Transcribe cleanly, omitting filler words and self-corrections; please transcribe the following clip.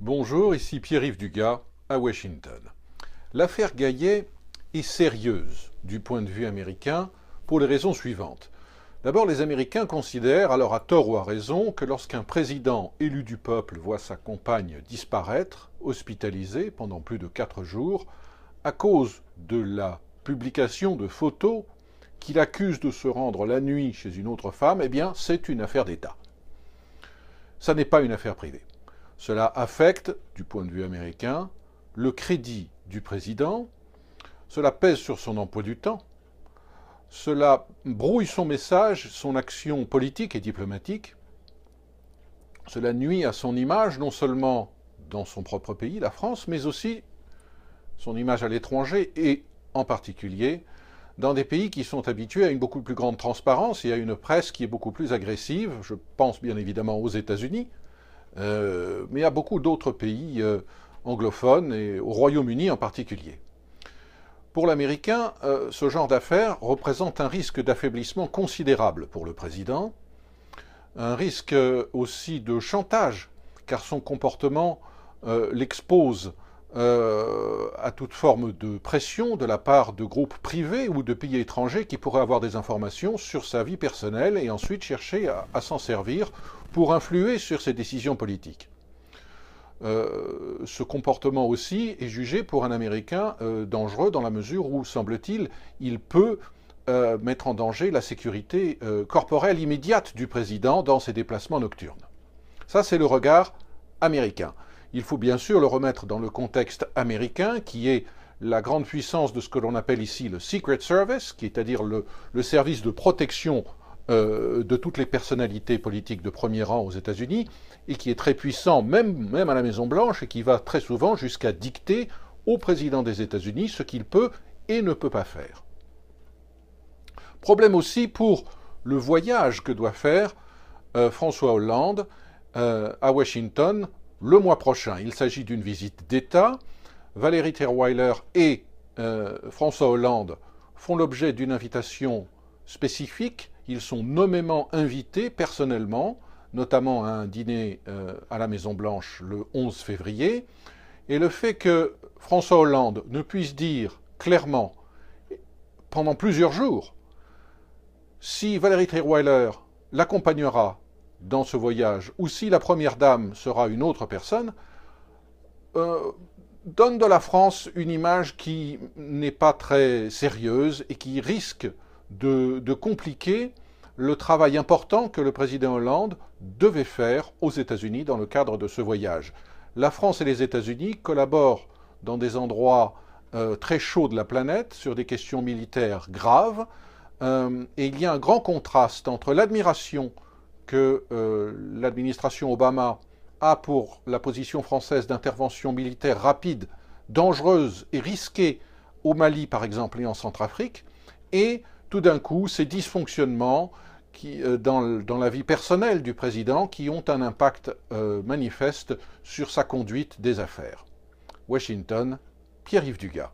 Bonjour, ici Pierre-Yves Dugas à Washington. L'affaire Gaillet est sérieuse du point de vue américain pour les raisons suivantes. D'abord, les Américains considèrent, alors à tort ou à raison, que lorsqu'un président élu du peuple voit sa compagne disparaître, hospitalisée pendant plus de 4 jours, à cause de la publication de photos qu'il accuse de se rendre la nuit chez une autre femme, eh bien, c'est une affaire d'État. Ça n'est pas une affaire privée. Cela affecte, du point de vue américain, le crédit du président, cela pèse sur son emploi du temps, cela brouille son message, son action politique et diplomatique, cela nuit à son image, non seulement dans son propre pays, la France, mais aussi son image à l'étranger et en particulier dans des pays qui sont habitués à une beaucoup plus grande transparence et à une presse qui est beaucoup plus agressive. Je pense bien évidemment aux États-Unis, mais à beaucoup d'autres pays anglophones et au Royaume-Uni en particulier. Pour l'Américain, ce genre d'affaires représente un risque d'affaiblissement considérable pour le président, un risque aussi de chantage, car son comportement l'expose à toute forme de pression de la part de groupes privés ou de pays étrangers qui pourraient avoir des informations sur sa vie personnelle et ensuite chercher à s'en servir pour influer sur ses décisions politiques. Ce comportement aussi est jugé pour un Américain dangereux dans la mesure où, semble-t-il, il peut mettre en danger la sécurité corporelle immédiate du président dans ses déplacements nocturnes. Ça, c'est le regard américain. Il faut bien sûr le remettre dans le contexte américain, qui est la grande puissance de ce que l'on appelle ici le Secret Service, qui est à dire le service de protection de toutes les personnalités politiques de premier rang aux États-Unis, et qui est très puissant même à la Maison-Blanche, et qui va très souvent jusqu'à dicter au président des États-Unis ce qu'il peut et ne peut pas faire. Problème aussi pour le voyage que doit faire François Hollande à Washington le mois prochain. Il s'agit d'une visite d'État. Valérie Trierweiler et François Hollande font l'objet d'une invitation spécifique. Ils sont nommément invités personnellement, notamment à un dîner à la Maison-Blanche le 11 février. Et le fait que François Hollande ne puisse dire clairement, pendant plusieurs jours, si Valérie Trierweiler l'accompagnera dans ce voyage, ou si la première dame sera une autre personne, donne de la France une image qui n'est pas très sérieuse et qui risque de compliquer le travail important que le président Hollande devait faire aux États-Unis dans le cadre de ce voyage. La France et les États-Unis collaborent dans des endroits très chauds de la planète sur des questions militaires graves, et il y a un grand contraste entre l'admiration que l'administration Obama a pour la position française d'intervention militaire rapide, dangereuse et risquée au Mali par exemple et en Centrafrique, et tout d'un coup ces dysfonctionnements dans la vie personnelle du président qui ont un impact manifeste sur sa conduite des affaires. Washington, Pierre-Yves Dugas.